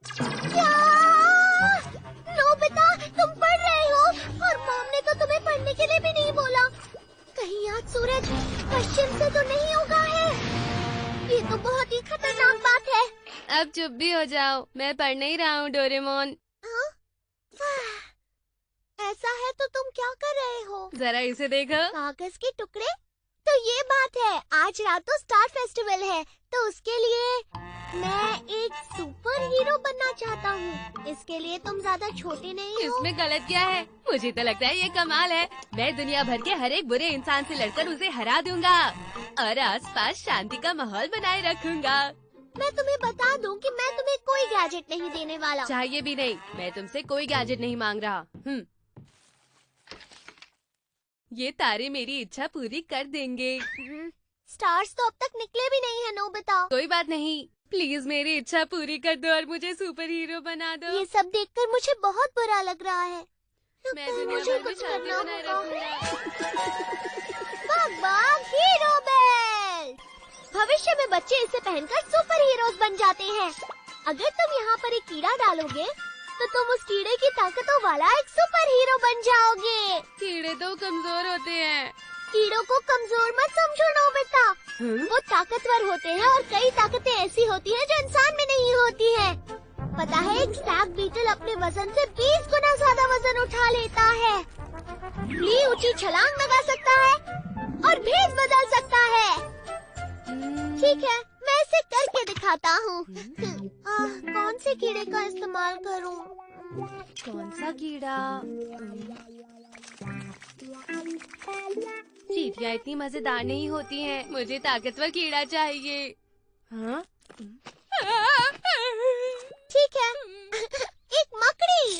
क्या? नोबिता, तुम पढ़ रहे हो और मॉम ने तो तुम्हें पढ़ने के लिए भी नहीं बोला। कहीं आज सूरज पश्चिम से तो नहीं उगा है? ये तो बहुत ही खतरनाक बात है। अब चुप भी हो जाओ, मैं पढ़ नहीं रहा हूँ डोरेमोन। ऐसा है तो तुम क्या कर रहे हो? जरा इसे देखो। कागज के टुकड़े? तो ये बात है, आज रात तो स्टार फेस्टिवल है, तो उसके लिए मैं एक सुपर हीरो बनना चाहता हूँ। इसके लिए तुम ज्यादा छोटे नहीं हो। इसमें गलत क्या है? मुझे तो लगता है ये कमाल है। मैं दुनिया भर के हर एक बुरे इंसान से लड़कर उसे हरा दूंगा और आसपास शांति का माहौल बनाए रखूंगा। मैं तुम्हें बता दूं कि मैं तुम्हें कोई गैजेट नहीं देने वाला। चाहिए भी नहीं, मैं तुमसे कोई गैजेट नहीं मांग रहा। ये तारे मेरी इच्छा पूरी कर देंगे। स्टार्स तो अब तक निकले भी नहीं है नोबिता। कोई बात नहीं, प्लीज मेरी इच्छा पूरी कर दो और मुझे सुपर हीरो बना दो। ये सब देखकर मुझे बहुत बुरा लग रहा है। मैं दुनिया मुझे भर में कुछ शांति करना बनाए होगा। रखूंगा। बाग बाग हीरो बेल। भविष्य में बच्चे इसे पहनकर सुपर हीरोज बन जाते हैं। अगर तुम यहाँ पर एक कीड़ा डालोगे तो तुम उस कीड़े की ताकतों वाला एक सुपर हीरो बन जाओगे। कीड़े तो कमजोर होते हैं। कीड़ों को कमजोर मत समझो नोबिता। वो ताकतवर होते हैं और कई ताकतें ऐसी होती हैं जो इंसान में नहीं होती हैं। पता है, एक स्टैग बीटल अपने वजन से 20 गुना ज्यादा वजन उठा लेता है। फ्ली ऊंची छलांग लगा सकता है और भेद बदल सकता है। ठीक है, मैं इसे करके दिखाता हूँ। कौन से कीड़े का इस्तेमाल करूँ? कौन सा कीड़ा? चींटियाँ इतनी मजेदार नहीं होती हैं। मुझे ताकतवर कीड़ा चाहिए। हाँ? ठीक है, एक मकड़ी।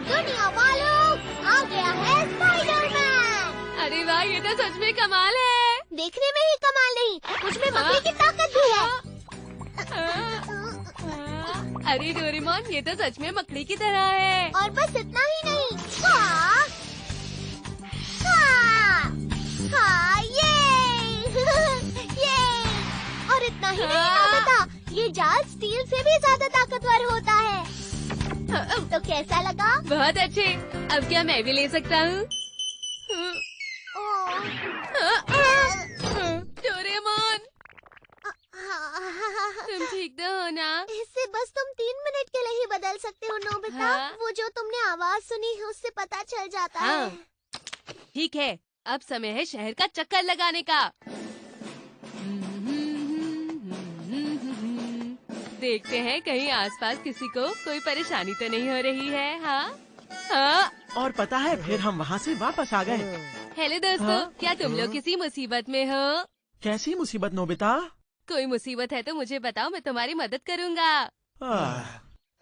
दुनिया वालों, आ गया है स्पाइडरमैन। अरे वाह, ये तो सच में कमाल है। देखने में ही कमाल नहीं, मुझमें मकड़ी की ताकत भी है। अरे डोरेमोन, ये तो सच में मकड़ी की तरह है। और बस इतना ही नहीं, हाँ, हाँ, हाँ, ये, ये, और इतना ही नहीं नोबिता, ये जाल स्टील से भी ज्यादा ताकतवर होता है। तो कैसा लगा? बहुत अच्छे। अब क्या मैं भी ले सकता हूँ? डोरेमोन, तुम ठीक तो हो ना? इससे बस तुम 3 मिनट के लिए ही बदल सकते हो नोबिता। हाँ? वो जो तुमने आवाज सुनी है उससे पता चल जाता हाँ। है। ठीक है, अब समय है शहर का चक्कर लगाने का। देखते हैं कहीं आसपास किसी को कोई परेशानी तो नहीं हो रही है। हाँ? हाँ? और पता है, फिर हम वहाँ से वापस आ गए। हेलो दोस्तों, हाँ? क्या तुम लोग किसी मुसीबत में हो? कैसी मुसीबत नोबिता? कोई मुसीबत है तो मुझे बताओ, मैं तुम्हारी मदद करूँगा।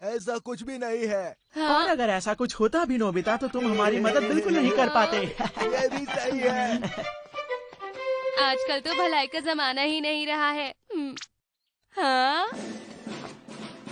ऐसा कुछ भी नहीं है। हाँ? और अगर ऐसा कुछ होता भी नोबिता तो तुम हमारी मदद बिल्कुल नहीं कर पाते। ये भी सही है। आजकल तो भलाई का जमाना ही नहीं रहा है। हाँ?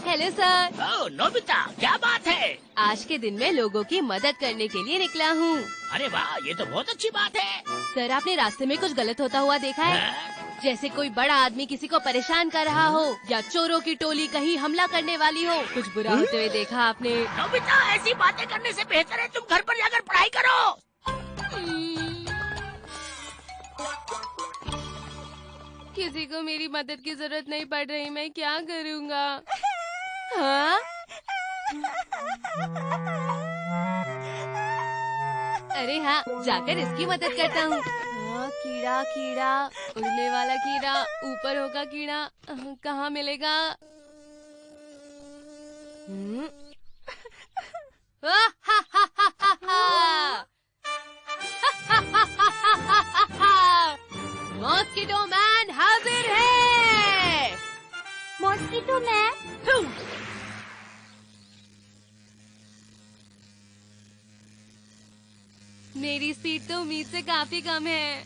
Hello sir. ओह नोबिता, क्या बात है? आज के दिन में लोगों की मदद करने के लिए निकला हूँ। अरे वाह, ये तो बहुत अच्छी बात है। सर, आपने रास्ते में कुछ गलत होता हुआ देखा है? हाँ? जैसे कोई बड़ा आदमी किसी को परेशान कर रहा हो या चोरों की टोली कहीं हमला करने वाली हो। कुछ बुरा होते हुए देखा आपने? नोबिता, ऐसी बातें करने से बेहतर है तुम घर पर जाकर पढ़ाई करो। किसी को मेरी मदद की जरूरत नहीं पड़ रही, मैं क्या करूँगा? हाँ? अरे हाँ, जाकर इसकी मदद करता हूँ। हाँ, कीड़ा कीड़ा, उड़ने वाला कीड़ा, ऊपर होगा कीड़ा, कहाँ मिलेगा? मॉस्किटो मैन हाजिर है। Mosquito man? मेरी स्पीड तो उम्मीद से काफी कम है।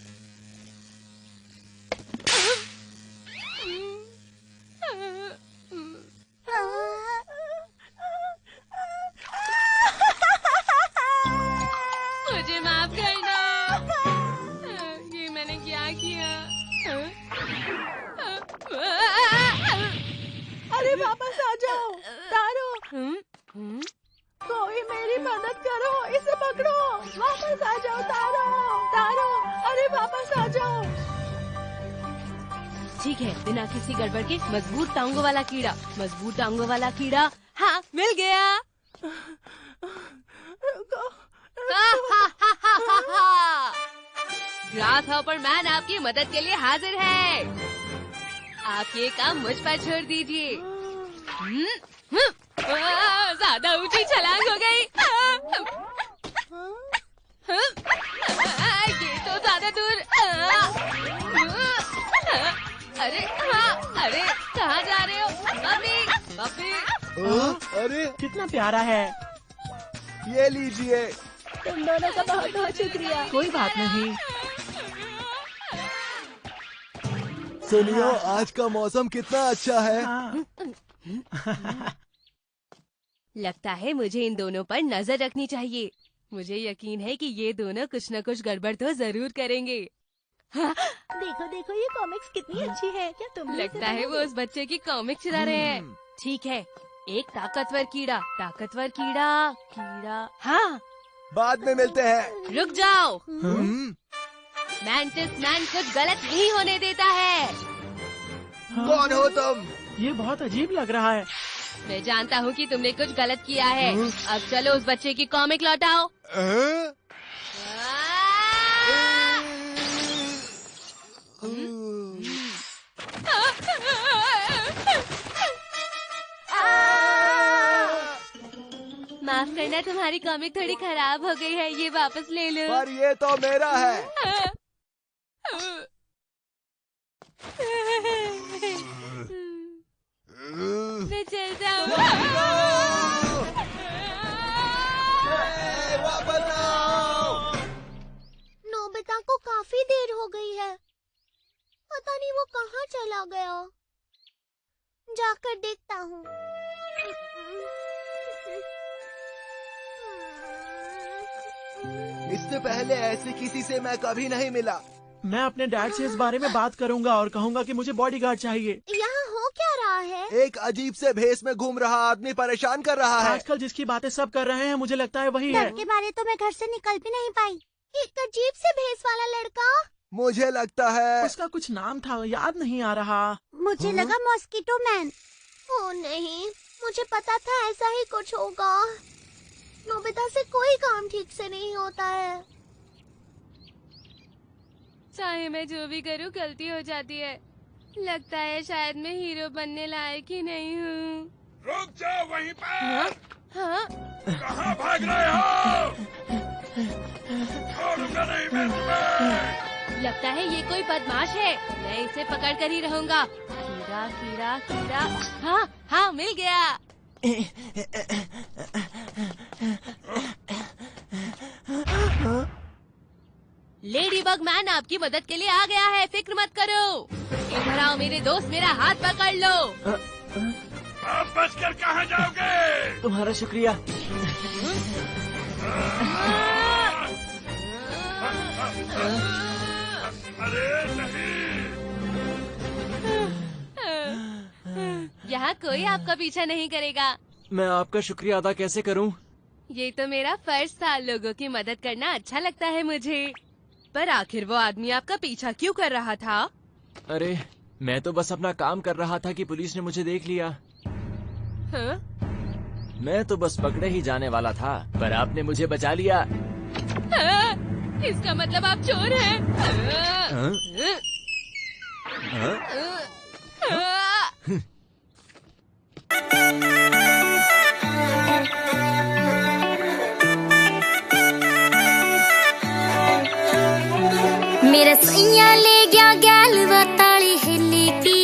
पकड़ो, वापस आ जाओ तारो, तारो, अरे वापस आ जाओ। ठीक है, बिना किसी गड़बड़ के मजबूत टांगों वाला कीड़ा, मजबूत टांगों वाला कीड़ा। हाँ, मिल गया। ग्रास हॉपर मैन आपकी मदद के लिए हाजिर है। आप ये काम मुझ पर छोड़ दीजिए। ज्यादा ऊंची छलांग हो गई। ये तो ज्यादा दूर। अरे अरे कहाँ जा रहे हो? Puppy, puppy. अरे कितना प्यारा है। ये लीजिए। तुम दोनों का बहुत बहुत शुक्रिया। कोई बात नहीं। सुनियो, आज का मौसम कितना अच्छा है। हाँ। लगता है मुझे इन दोनों पर नजर रखनी चाहिए। मुझे यकीन है कि ये दोनों कुछ न कुछ गड़बड़ तो जरूर करेंगे। देखो देखो ये कॉमिक्स कितनी अच्छी है। क्या तुम भी लगता इसे है वो पढ़ोगे? उस बच्चे की कॉमिक चुरा रहे हैं। ठीक है, एक ताकतवर कीड़ा, ताकतवर कीड़ा, कीड़ा। हाँ, बाद में मिलते हैं। रुक जाओ। हम्म, मैंटिस मैन कुछ गलत नहीं होने देता है। कौन हो तुम? ये बहुत अजीब लग रहा है। मैं जानता हूँ कि तुमने कुछ गलत किया है। अब चलो उस बच्चे की कॉमिक लौटाओ। हाँ? माफ करना, तुम्हारी कॉमिक थोड़ी खराब हो गई है। ये वापस ले लो। पर ये तो मेरा है। मैं चल जाऊँ। वापस आओ। नोबिता को काफी देर हो गई है। पता नहीं वो कहाँ चला गया। जाकर देखता हूँ। इससे पहले ऐसे किसी से मैं कभी नहीं मिला। मैं अपने डैड से इस बारे में बात करूंगा और कहूंगा कि मुझे बॉडीगार्ड चाहिए। यहाँ हो क्या रहा है? एक अजीब से भेस में घूम रहा आदमी परेशान कर रहा है। आजकल जिसकी बातें सब कर रहे हैं, मुझे लगता है वही है। डर के मारे तो मैं घर से निकल भी नहीं पाई। एक अजीब से भेस वाला लड़का। मुझे लगता है उसका कुछ नाम था, याद नहीं आ रहा। मुझे लगा मॉस्किटो मैन। ओ नहीं, मुझे पता था ऐसा ही कुछ होगा। नोबिता से कोई काम ठीक से नहीं होता है। चाहे मैं जो भी करूँ गलती हो जाती है। लगता है शायद मैं हीरो बनने लायक ही नहीं हूँ। रुक जाओ वहीं पर। हाँ? कहाँ भाग रहे हो? छोड़ूंगा नहीं मैं तुम्हें। लगता है ये कोई बदमाश है। मैं इसे पकड़ कर ही रहूँगा। कीड़ा कीड़ा कीड़ा। हाँ हाँ, मिल गया। लेडी बग मैन आपकी मदद के लिए आ गया है। फिक्र मत करो। इधर आओ मेरे दोस्त, मेरा हाथ पकड़ लो। आप बचकर कहाँ जाओगे? तुम्हारा शुक्रिया। अरे नहीं। यहाँ कोई आपका पीछा नहीं करेगा। मैं आपका शुक्रिया अदा कैसे करूं? ये तो मेरा फर्ज था। लोगों की मदद करना अच्छा लगता है मुझे। पर आखिर वो आदमी आपका पीछा क्यों कर रहा था? अरे मैं तो बस अपना काम कर रहा था कि पुलिस ने मुझे देख लिया। हाँ? मैं तो बस पकड़े ही जाने वाला था, पर आपने मुझे बचा लिया। हाँ? इसका मतलब आप चोर हैं। हाँ? हाँ? हाँ? मेरा सैया ले गया गैल वाली हिली की।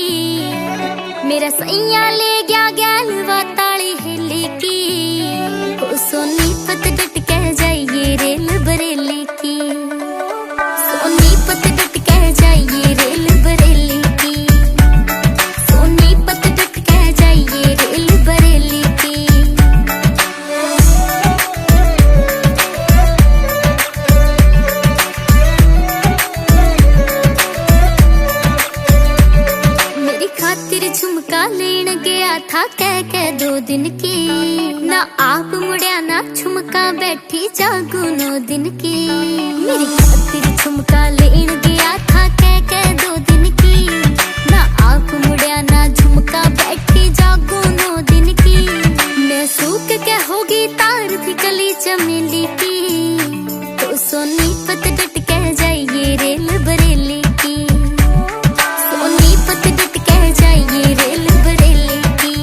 मेरा सैया ले गया गैल वाली हिली की। ओ सोनीपत डट कह जाइए रेल बरेली की। सोनीपत डट कह जाइए रेल बरेली की। सोनीपत डट कह जाइए रेल बरेली की। खातिर झुमका लेन गया था कह 2 दिन की। ना आप मुड़िया ना झुमका बैठ बैठी जागू 9 दिन की। मेरी खातिर झुमका लेन गया था कह 2 दिन की। ना आँख मुड़िया ना झुमका, बैठी जागू 9 दिन की। मैं सूख के होगी तार थी कली चमेली की। तो सोनीपत डट के जाइए रेल बरेली की। सोनीपत डट के जाइए रेल बरेली की।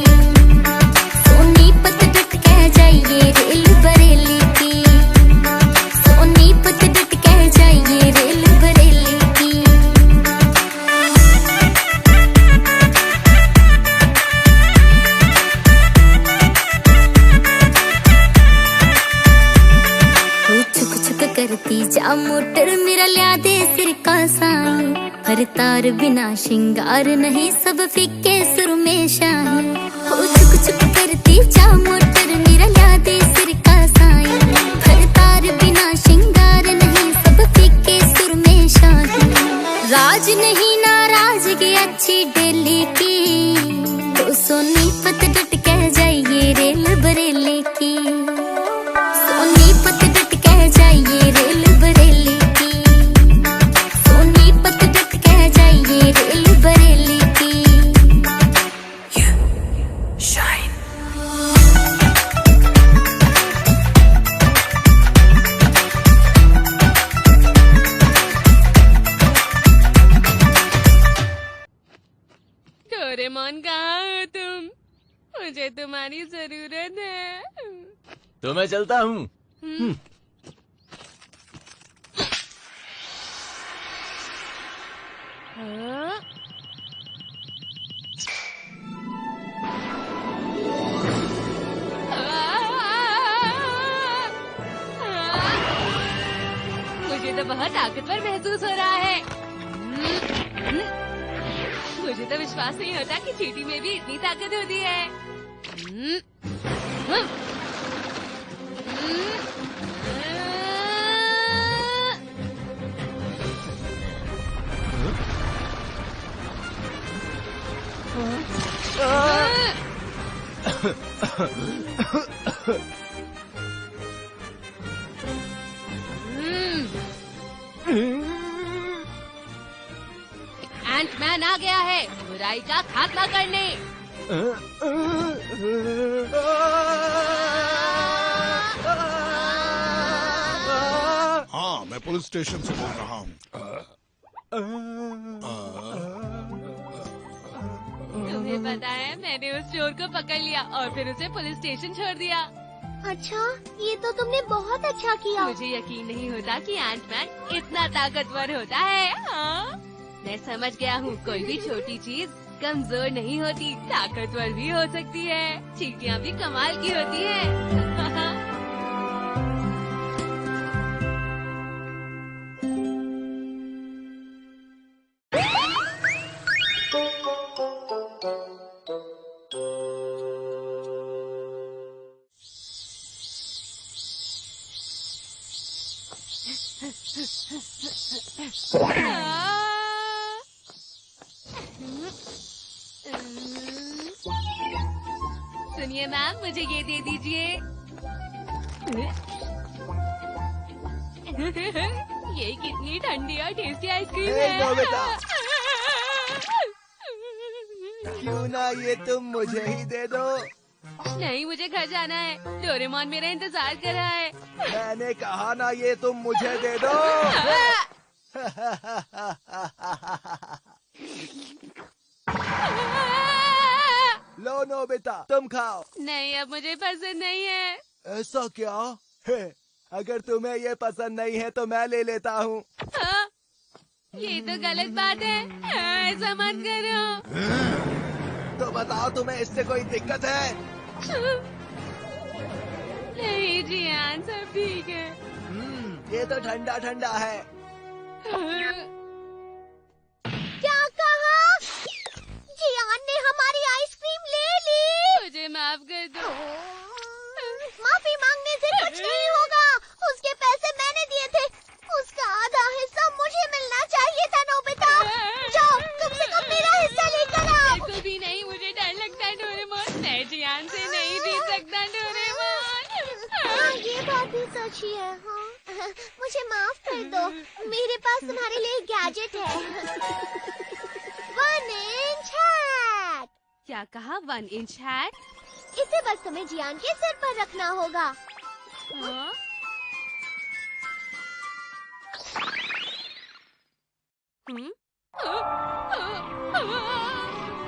सोनीपत डट के जाइए रेल बरेली की। सोनीपत डट के जाइए रेल बरेली की। छुक छुक करती जा मोटर मेरा लिया दे सिर का साई। हर तार बिना श्रृंगार नहीं सब फीके सुर में शाही। छुक छुक करती जा मोटर मेरा लिया दे सिर का साई। हर तार बिना श्रृंगार नहीं सब फीके सुर में शाही। राज नहीं नाराजगी अच्छी डेली की। तो सोनीपत डट के जाइए रेल बरेली की। सोनीपत डट के जाइए रेल बरेली की। सोनीपत डट के जाइए रेल बरेली की। डोरेमोन कहाँ हो तुम? मुझे तुम्हारी जरूरत है। तो मैं चलता हूँ। हाँ? मुझे तो बहुत ताकतवर महसूस हो रहा है। मुझे तो विश्वास नहीं होता कि चींटी में भी इतनी ताकत होती है। एंटमैन आ गया है बुराई का खात्मा करने। हाँ, मैं पुलिस स्टेशन से बोल रहा हूँ। तुम्हें पता है मैंने उस चोर को पकड़ लिया और फिर उसे पुलिस स्टेशन छोड़ दिया। अच्छा, ये तो तुमने बहुत अच्छा किया। मुझे यकीन नहीं होता कि एंटमैन इतना ताकतवर होता है। हाँ? मैं समझ गया हूँ, कोई भी छोटी चीज कमजोर नहीं होती, ताकतवर भी हो सकती है। चींटियाँ भी कमाल की होती है। सुनिए मैम, मुझे ये दे दीजिए। ये कितनी ठंडी और टेस्टी आइसक्रीम है। नोबिता, क्यों ना ये तुम मुझे ही दे दो। नहीं, मुझे घर जाना है। डोरेमोन मेरा इंतजार कर रहा है। मैंने कहा ना ये तुम मुझे दे दो। लो नोबिता, तुम खाओ। नहीं, अब मुझे पसंद नहीं है। ऐसा क्या है? अगर तुम्हें ये पसंद नहीं है तो मैं ले लेता हूँ। हाँ? ये तो गलत बात है। ऐसा मत करो। तो बताओ, तुम्हें इससे कोई दिक्कत है? नहीं जियान, सब ठीक है। ये तो ठंडा ठंडा है। क्या कहा? जियान ने हमारी आइसक्रीम ले ली। मुझे माफ कर दो। माफी मांगने से कुछ नहीं होगा। उसके पैसे मैंने दिए थे, उसका आधा हिस्सा मुझे मिलना चाहिए था। नोबिता, जाओ, कम से कम मेरा हिस्सा लेकर आओ। बिल्कुल भी नहीं, मुझे डर लगता है डोरेमोन। मैं जियान से नहीं जीत सकता डोरेमोन। हाँ, ये बात भी सच अच्छी है। हाँ मुझे माफ कर दो, मेरे पास तुम्हारे लिए गैजेट है। 1 इंच हैट। क्या कहा? 1 इंच हैट? इसे बस तुम्हें जियान के सर पर रखना होगा। हाँ?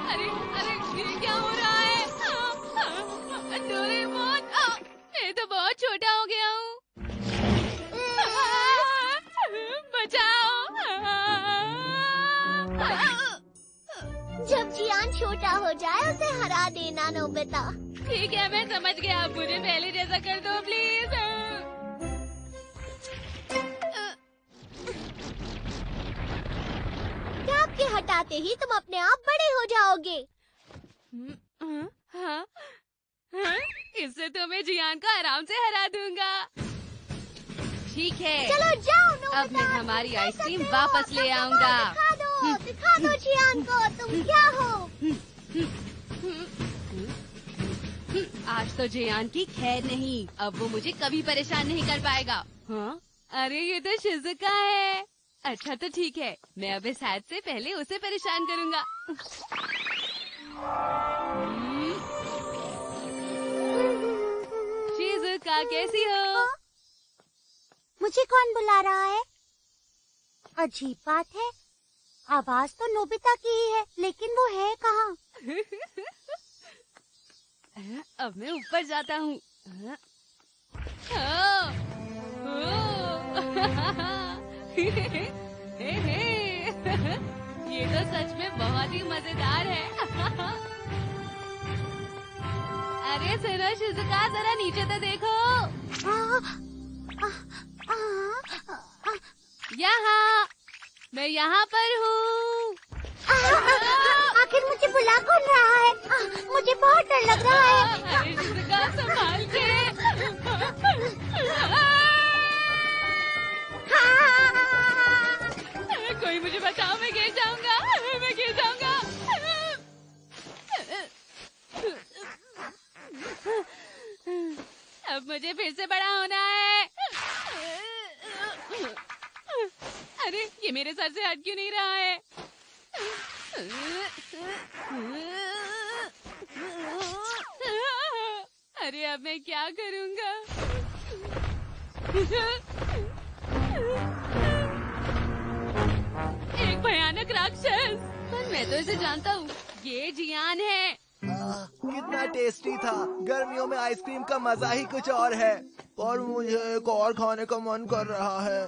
अरे अरे ये क्या हो रहा है? डोरेमोन, मैं तो बहुत छोटा हो गया हूँ। बचाओ! जब जियान छोटा हो जाए उसे हरा देना नोबिता। ठीक है, मैं समझ गया। आप मुझे पहले जैसा कर दो प्लीज। टैप के हटाते ही तुम अपने आप बड़े हो जाओगे। हाँ? हाँ? इससे तो मैं जियान को आराम से हरा दूंगा। ठीक है, चलो जाओ नोबिता। अब मैं हमारी आइसक्रीम वापस ले आऊंगा। दिखा दो जियान को तुम क्या हो। आज तो जियान की खैर नहीं, अब वो मुझे कभी परेशान नहीं कर पाएगा। हाँ? अरे ये तो शिज़ुका है। अच्छा तो ठीक है, मैं अब इस हैट से पहले उसे परेशान करूंगा। शिज़ुका कैसी हो? मुझे कौन बुला रहा है? अजीब बात है, आवाज तो नोबिता की ही है, लेकिन वो है कहाँ? अब मैं ऊपर जाता हूँ। ये तो सच में बहुत ही मजेदार है। अरे सुनो शिज़ुका, जरा नीचे तो देखो। यहाँ, मैं यहाँ पर हूँ। आखिर मुझे बुला कौन रहा है? मुझे बहुत डर लग रहा है। अरे शिज़ुका, संभाल के। कोई मुझे बचाओ, मैं गिर जाऊंगा, मैं गिर जाऊंगा। अब मुझे फिर से बड़ा होना है। अरे ये मेरे सर से हट क्यों नहीं रहा है? अरे अब मैं क्या करूंगा? एक भयानक राक्षस। पर मैं तो इसे जानता हूँ, ये जियान है। कितना टेस्टी था। गर्मियों में आइसक्रीम का मजा ही कुछ और है। पर मुझे एक और खाने का मन कर रहा है।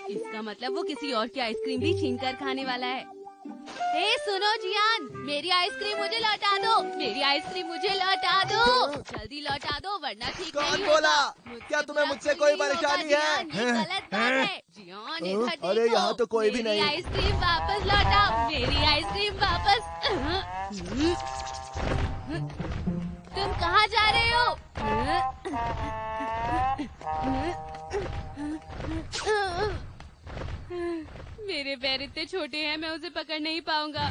इसका मतलब वो किसी और की आइसक्रीम भी छीन कर खाने वाला है। हे सुनो जियान, मेरी आइसक्रीम मुझे लौटा दो। मेरी आइसक्रीम मुझे लौटा दो। जल्दी लौटा दो वरना ठीक कौन नहीं बोला? होगा। क्या तुम्हें मुझसे कोई परेशानी है? ये गलत बात है। जियान इधर देखो। अरे यहाँ तो कोई भी नहीं। मेरी आइसक्रीम वापस लौटाओ। मेरी आइसक्रीम वापस। तुम कहाँ जा रहे हो? मेरे पैर इतने छोटे हैं, मैं उसे पकड़ नहीं पाऊंगा।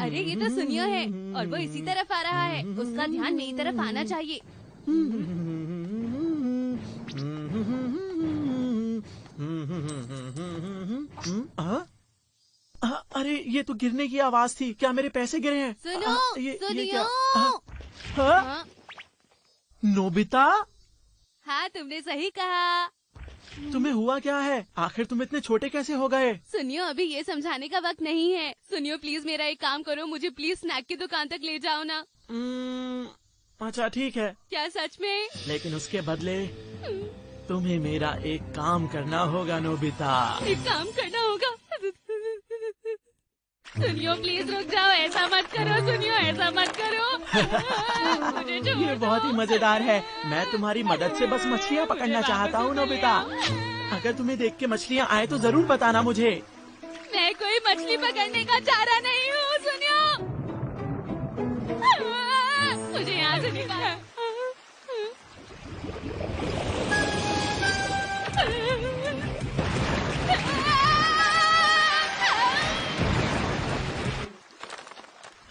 अरे ये तो सुनियो है और वो इसी तरफ आ रहा है। उसका ध्यान मेरी तरफ आना चाहिए। अरे ये तो गिरने की आवाज थी। क्या मेरे पैसे गिरे हैं? सुनो, ये सुनियो। क्या? हाँ? नोबिता, हाँ तुमने सही कहा। तुम्हें हुआ क्या है? आखिर तुम इतने छोटे कैसे हो गए? सुनियो, अभी ये समझाने का वक्त नहीं है। सुनियो प्लीज मेरा एक काम करो, मुझे प्लीज स्नैक की दुकान तक ले जाओ ना। अच्छा ठीक है, क्या सच में? लेकिन उसके बदले तुम्हें मेरा एक काम करना होगा नोबिता। एक काम करना होगा? सुनियो प्लीज रुक जाओ, ऐसा मत करो। सुनियो ऐसा मत करो। मुझे छोड़ ये दो। बहुत ही मजेदार है। मैं तुम्हारी मदद से बस मछलियाँ पकड़ना चाहता हूँ नोबिता। अगर तुम्हें देख के मछलियाँ आए तो जरूर बताना मुझे। मैं कोई मछली पकड़ने का चारा नहीं हूँ। सुनियो, मुझे यहाँ से निकाल।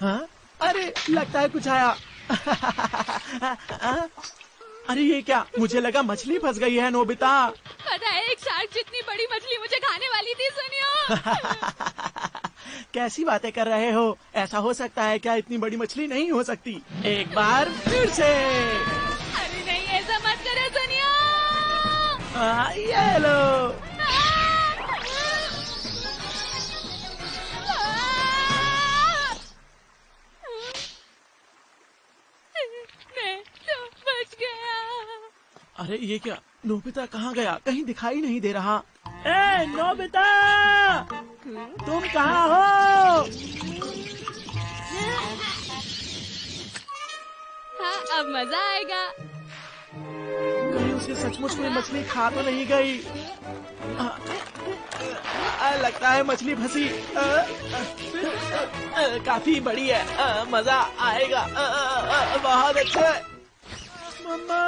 हाँ? अरे लगता है कुछ आया। अरे ये क्या, मुझे लगा मछली फंस गई है नोबिता। पता है एक शार्क जितनी बड़ी मछली मुझे खाने वाली थी, सुनियो। कैसी बातें कर रहे हो, ऐसा हो सकता है क्या? इतनी बड़ी मछली नहीं हो सकती। एक बार फिर से। अरे नहीं, ऐसा मत करो, सुनियो। ये लो। मैं तो बच गया। अरे ये क्या, नोबिता कहाँ गया? कहीं दिखाई नहीं दे रहा। ए नोबिता, तुम कहाँ हो? हाँ, अब मजा आएगा। कहीं उसे सचमुच में मछली खा तो नहीं गई? लगता है मछली फंसी। काफी बड़ी है, मजा आएगा। बहुत अच्छा। मम्मा।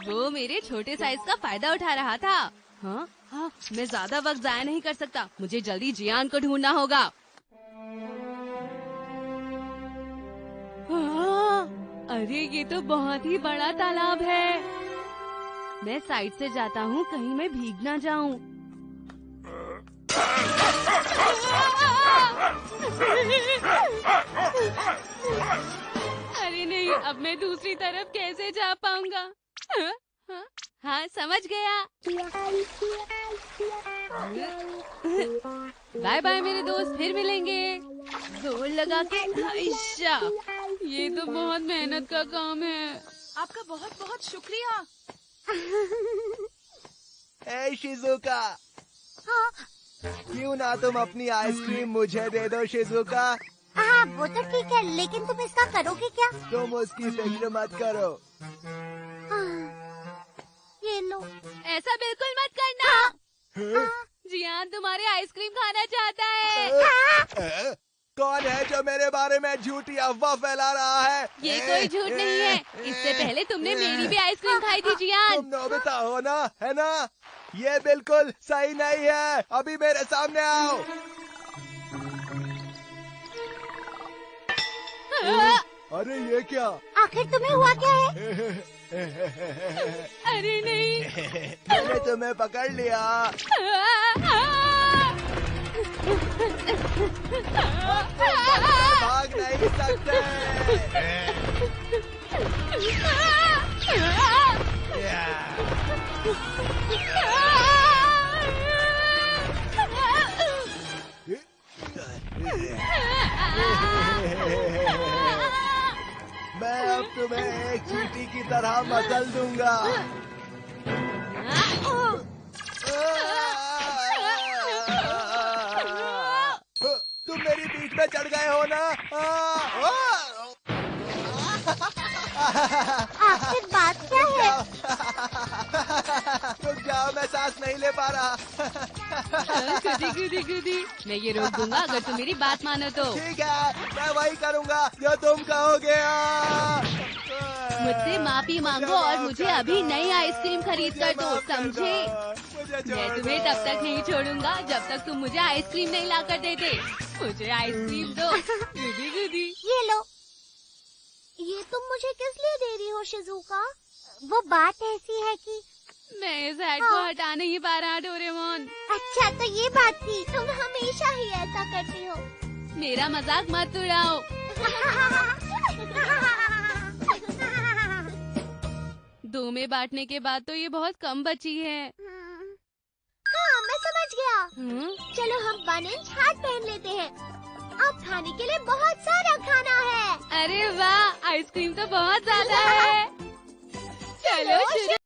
वो मेरे छोटे साइज का फायदा उठा रहा था। हाँ हाँ, मैं ज्यादा वक्त जाया नहीं कर सकता, मुझे जल्दी जियान को ढूंढना होगा। हाँ, अरे ये तो बहुत ही बड़ा तालाब है। मैं साइड से जाता हूँ, कहीं मैं भीग ना जाऊँ। अरे नहीं, अब मैं दूसरी तरफ कैसे जा पाऊंगा? हाँ, समझ गया। बाय बाय मेरे दोस्त, फिर मिलेंगे। जोर लगा के। आयशा, ये तो बहुत मेहनत का काम है। आपका बहुत बहुत शुक्रिया। ए शिजुका, क्यों ना तुम अपनी आइसक्रीम मुझे दे दो शिजुका। हाँ वो तो ठीक है, लेकिन तुम इसका करोगे क्या? तुम उसकी फिक्र मत करो। ये लो। ऐसा बिल्कुल मत करना। जियान तुम्हारे आइसक्रीम खाना चाहता है। कौन है जो मेरे बारे में झूठी अफवाह फैला रहा है? ये कोई झूठ नहीं है, इससे पहले तुमने मेरी भी आइसक्रीम खाई थी जियान। तुम नोबिता हो ना, है ना? ये बिल्कुल सही नहीं है, अभी मेरे सामने आओ। अरे ये क्या? आखिर तुम्हें हुआ क्या है? अरे नहीं। मैंने तुम्हें पकड़ लिया। भाग नहीं सकते। मैं अब तुम्हें एक चींटी की तरह मसल दूंगा। तुम मेरी पीठ में चढ़ गए हो ना? आखिर बात क्या है? रुक जाओ, मैं सांस नहीं ले पा रहा। गुदी गुदी गुदी, मैं ये रोक दूंगा अगर तुम मेरी बात मानो तो। ठीक है, मैं वही करूँगा जो तुम कहोगे। मुझसे माफी मांगो और मुझे अभी नई आइसक्रीम खरीद कर दो, समझे? मैं तुम्हें तब तक नहीं छोड़ूंगा जब तक तुम मुझे आइसक्रीम नहीं ला कर देते। मुझे आइसक्रीम दो। गुदी गुदी। ये लो। ये तुम मुझे किस लिए दे रही हो शिजुका? वो बात ऐसी है कि मैं इस हैट को हटा नहीं पा रहा डोरेमोन। अच्छा तो ये बात थी, तुम हमेशा ही ऐसा करती हो। मेरा मजाक मत उड़ाओ। दो में बांटने के बाद तो ये बहुत कम बची है। हाँ मैं समझ गया। चलो हम 1 इंच हाथ पहन लेते हैं। अब खाने के लिए बहुत सारा खाना है। अरे वाह, आइसक्रीम तो बहुत ज्यादा है। चलो शुरू।